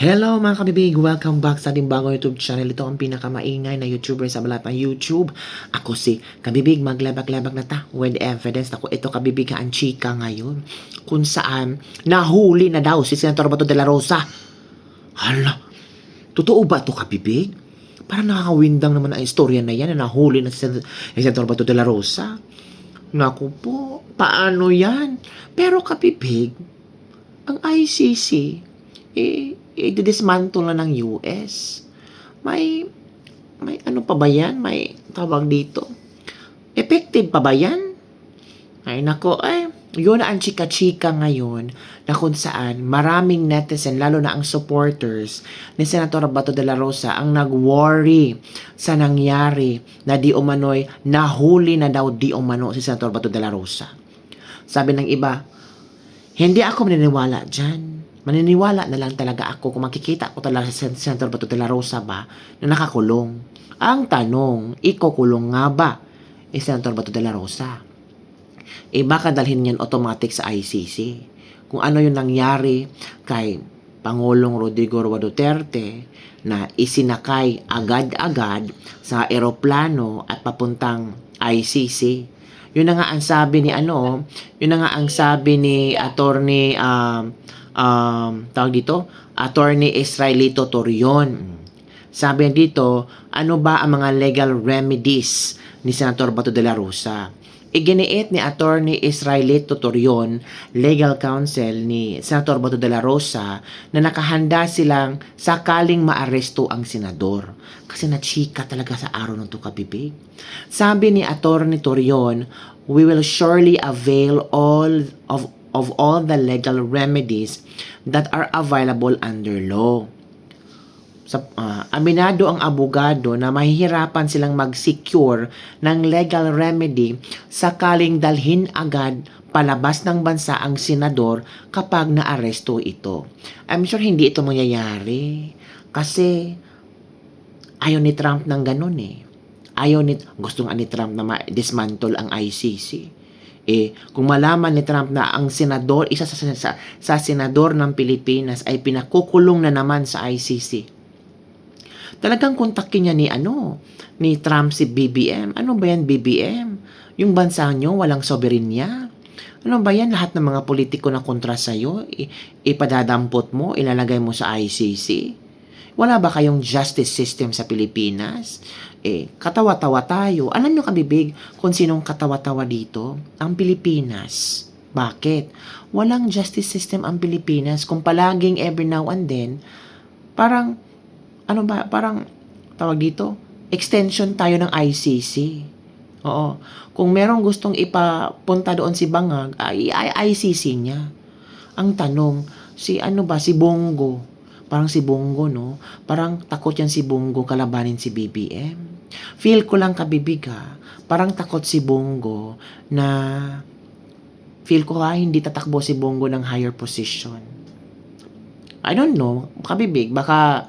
Hello mga kabibig! Welcome back sa ating bagong YouTube channel. Ito ang pinakamaingay na YouTuber sa balat ng YouTube. Ako si Kabibig, maglabag-labag na ta with evidence. Ako ito kabibig ang chika ngayon. Kung saan nahuli na daw si Senator Bato de la Rosa. Hala, totoo ba ito kabibig? Parang nakakawindang naman ang istorya na yan na nahuli na si Senator Bato de la Rosa. Naku po, paano yan? Pero kabibig, ang ICC, i-dismantle na ng US. May ano pa ba yan? May tawag dito. Effective pa ba yan? Ay nako, yun na ang chika-chika ngayon na kung saan maraming netizen, lalo na ang supporters ni Senator Bato de la Rosa ang nag-worry sa nangyari na di umano'y nahuli na daw di umano si Senator Bato de la Rosa. Sabi ng iba, hindi ako maniniwala dyan. Maniniwala na lang talaga ako kung makikita ko talaga sa Senator Bato de la Rosa ba na nakakulong. Ang tanong, ikukulong nga ba Senator Bato de la Rosa? Baka dalhin yan automatic sa ICC. Kung ano yung nangyari kay Pangulong Rodrigo Duterte na isinakay agad-agad sa eroplano at papuntang ICC. Yun na nga ang sabi ni yun na nga ang sabi ni attorney tawag dito, Attorney Israelito Torion. Sabi dito, ano ba ang mga legal remedies ni Senator Bato de la Rosa? Iginiit ni Attorney Israelito Torion, legal counsel ni Senator Bato de la Rosa, na nakahanda silang sakaling maaresto ang senador. Kasi nachika talaga sa araw ng tukabibig. Sabi ni Attorney Torion, we will surely avail of all the legal remedies that are available under law. Aminado ang abogado na mahihirapan silang mag-secure ng legal remedy sakaling dalhin agad palabas ng bansa ang senador kapag naaresto ito. I'm sure hindi ito mangyayari kasi ayaw ni Trump ng ganun gustong ni Trump na ma-dismantle ang ICC. Kung malaman ni Trump na ang senador, isa sa senador ng Pilipinas ay pinakukulong na naman sa ICC, talagang kontakin niya ni Trump si BBM. Ano ba yan, BBM? Yung bansa nyo, walang soberenya? Ano ba yan? Lahat ng mga politiko na kontra sa'yo, ipadadampot mo, ilalagay mo sa ICC? Wala ba kayong justice system sa Pilipinas? Katawa-tawa tayo. Alam nyo kabibig kung sinong katawa-tawa dito? Ang Pilipinas. Bakit? Walang justice system ang Pilipinas kung palaging every now and then, parang tawag dito, extension tayo ng ICC. Oo. Kung merong gustong ipapunta doon si Bangag, ay ICC niya. Ang tanong, si Bongo. Parang si Bongo, no? Parang takot yan si Bongo kalabanin si BBM. Feel ko lang kabibig, parang takot si Bongo na feel ko hindi tatakbo si Bongo ng higher position. I don't know, kabibig, baka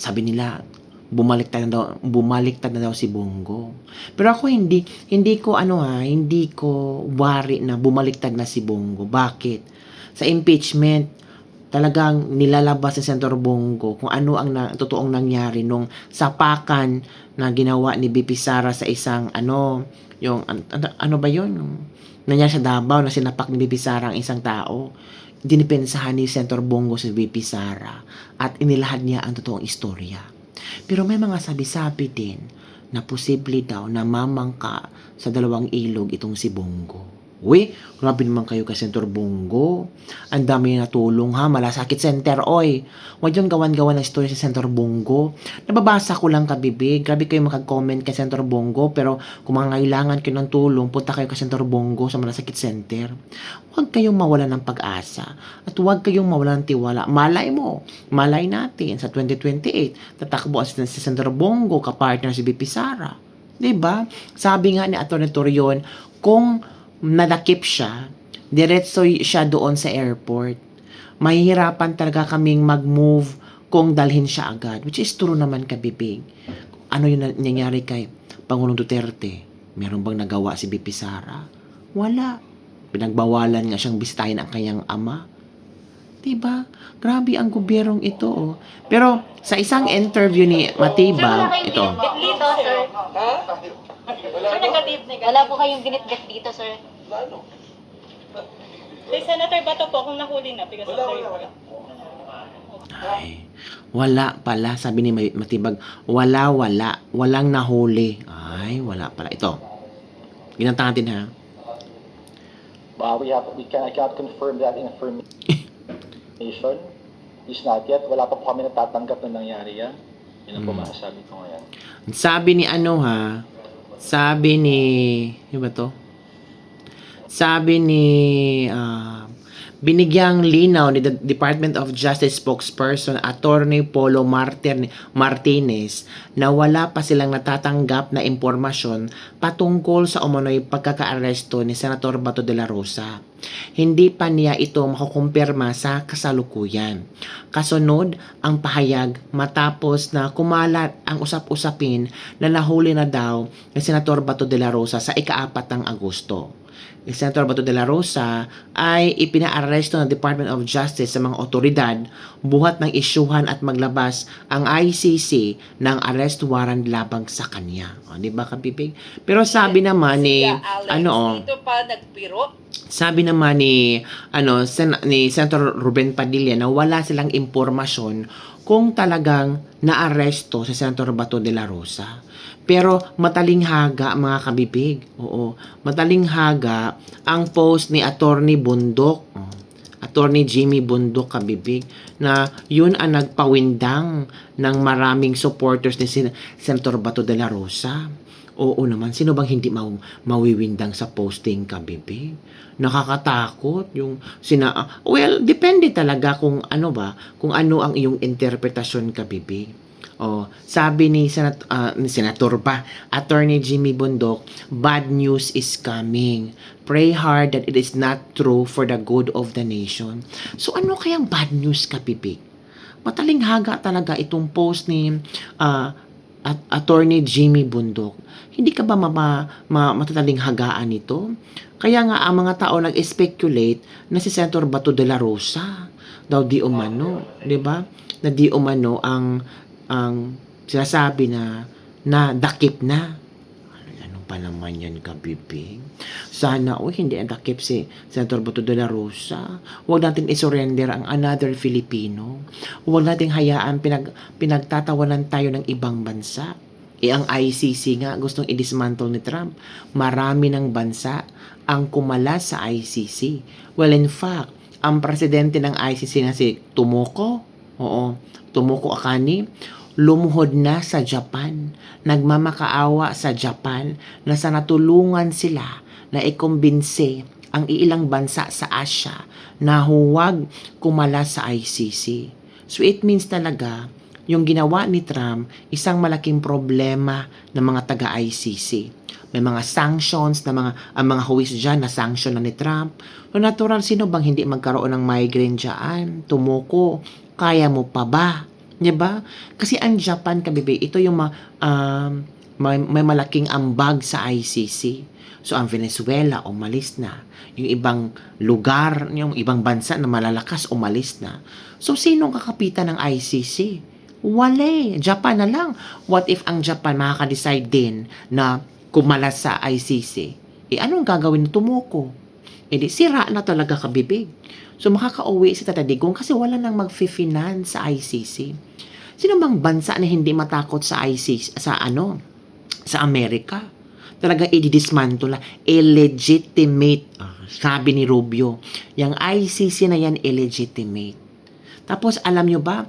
sabi nila bumaliktad na daw si Bongo. Pero ako hindi ko worry na bumaliktad na si Bongo. Bakit? Sa impeachment, talagang nilalabas sa Senator Bongo kung ano ang totoong nangyari nung sapakan na ginawa ni BP Sara sa isang nangyari sa Davao na sinapak ni BP Sara ang isang tao. Dinipensahan ni Senator Bongo si BP Sara at inilahad niya ang totoong istorya. Pero may mga sabi-sabi din na posible daw na mamangka sa dalawang ilog itong si Bongo. Uy, grabe naman kayo kay Senator Bongo. Ang dami na natulong malasakit center, oy. Huwag yung gawan-gawan ng story sa Senator Bongo. Nababasa ko lang kabibig. Grabe kayo makag-comment kay Senator Bongo, pero kung mangangailangan kayo ng tulong, punta kayo kay Senator Bongo sa malasakit center. Huwag kayong mawalan ng pag-asa at huwag kayong mawalan ng tiwala. Malay natin sa 2028, tatakbo si Senator Bongo kapartner si BP Sara. Diba? Sabi nga ni Atty. Torion, kung nadakip siya, diretso siya doon sa airport, mahihirapan talaga kaming mag-move kung dalhin siya agad. Which is true naman kabibig. Ano yung nangyari kay Pangulong Duterte? Meron bang nagawa si BP Sara? Wala. Pinagbawalan nga siyang bisitahin ang kanyang ama. Diba? Grabe ang gobyernong ito, oh. Pero sa isang interview ni Matibag, ito. Dito, sir. Sir, negative. Wala po kayong binitbit dito, sir. Kay Senator Bato po, kung nahuli na, because of the report. Ay, wala pala, sabi ni Matibag, walang nahuli. Ay, wala pala. Ito. Ginanta natin, ha? I cannot confirm that information. Is not yet. Wala pa po kami natatanggap na nangyari yan. Yun ang po masasabi ko ngayon. Sabi ni ano, ha? Sabi ni, ano ba to? Sabi ni, binigyang linaw ni the Department of Justice spokesperson Attorney Polo Martinez na wala pa silang natatanggap na impormasyon patungkol sa umano'y pagkakaaresto ni Senator Bato de la Rosa. Hindi pa niya ito makukumpirma sa kasalukuyan. Kasunod ang pahayag matapos na kumalat ang usap-usapin na nahuli na daw ni Senator Bato de la Rosa sa ika-4 ng Agosto. Si Senator Bato de la Rosa ay ipinaaresto ng Department of Justice sa mga otoridad buhat ng isyuhan at maglabas ang ICC ng arrest warrant labang sa kanya. O, di ba, kabibig? Pero sabi naman ni Dito pa nagpiro. sabi naman ni ni Senator Ruben Padilla na wala silang impormasyon kung talagang naaresto si Senator Bato de la Rosa. Pero mataling haga mga kabibig. Oo, mataling haga ang post ni Attorney Bundok. Attorney Jimmy Bundok kabibig na yun ang nagpawindang ng maraming supporters ni Senator Bato de la Rosa. Oo naman, sino bang hindi mawiwindang sa posting kabibig? Nakakatakot yung well, depende talaga kung ano ang iyong interpretasyon kabibig. Oh, sabi ni Senator Attorney Jimmy Bundok, bad news is coming. Pray hard that it is not true for the good of the nation. So ano kayang bad news kabibig? Mataling haga talaga itong post ni Attorney Jimmy Bundok. Hindi ka ba matataling hagaan ito? Kaya nga ang mga tao nag-speculate na si Senator Bato de la Rosa daw di umano, 'di ba? Na di umano ang sinasabi na dakip na. Ano pa naman yan kabibig? Sana hindi dakip si Senator Bato de la Rosa. Huwag natin isurrender ang another Filipino. Huwag natin hayaan pinagtatawanan tayo ng ibang bansa. Ang ICC nga gustong i-dismantle ni Trump. Marami ng bansa ang kumalas sa ICC. Well, in fact, ang presidente ng ICC na si Tomoko Akani, lumuhod na sa Japan. Nagmamakaawa sa Japan na sana tulungan sila na ikumbinse ang ilang bansa sa Asia na huwag kumalas sa ICC. So it means talaga, yung ginawa ni Trump, isang malaking problema ng mga taga-ICC. May mga sanctions ang mga huwis dyan na sanction na ni Trump. So natural, sino bang hindi magkaroon ng migraine dyan? Tomoko, kaya mo pa ba? Diba? Kasi ang Japan, kabibig, ito yung may malaking ambag sa ICC. So ang Venezuela, umalis na. Yung ibang lugar, yung ibang bansa na malalakas, umalis na. So sinong kakapitan ng ICC? Wale, Japan na lang. What if ang Japan makaka-decide din na kumalas sa ICC? Anong gagawin ng Tomoko? Di sira na talaga kabibig. So makakauwi si Tata Digong kasi wala nang mag-finance sa ICC. Sino bang bansa na hindi matakot sa ICC, sa Amerika? Talaga i-dismantle na. Illegitimate. Sabi ni Rubio, yung ICC na yan illegitimate. Tapos alam nyo ba,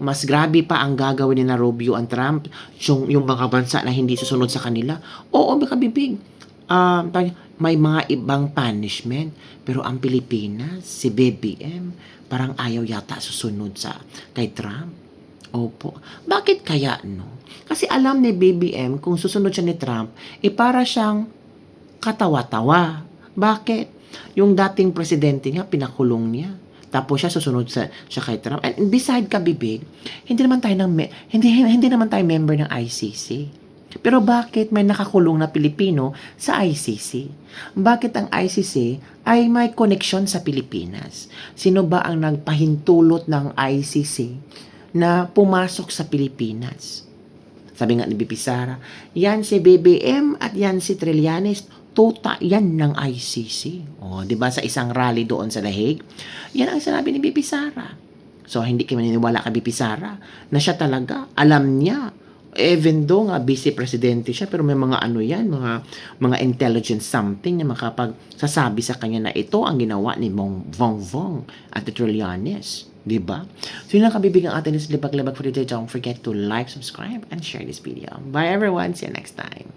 mas grabe pa ang gagawin ni na Rubio ang Trump, yung mga bansa na hindi susunod sa kanila. Oo, makabibig. May mga ibang punishment. Pero ang Pilipinas, si BBM, parang ayaw yata susunod kay Trump. Opo. Bakit kaya, no? Kasi alam ni BBM, kung susunod siya ni Trump, para siyang katawa-tawa. Bakit? Yung dating presidente niya, pinakulong niya. Tapos siya susunod siya kay Trump. And beside kabibig, hindi naman tayo member ng ICC. Pero bakit may nakakulong na Pilipino sa ICC? Bakit ang ICC ay may koneksyon sa Pilipinas? Sino ba ang nagpahintulot ng ICC na pumasok sa Pilipinas? Sabi nga ni BP Sara, yan si BBM at yan si Trillanes, tuta yan ng ICC. O, di ba sa isang rally doon sa The Hague? Yan ang sinabi ni BP Sara. So, hindi kayo maniniwala kay BP Sara na siya talaga, alam niya, even though nga vice-presidente siya, pero may mga ano yan, mga intelligence something na makapagsasabi sa kanya na ito ang ginawa ni Vong at the Trillanes. Diba? So yun lang kabibigang atin is libag-libag for today. Don't forget to like, subscribe, and share this video. Bye everyone. See you next time.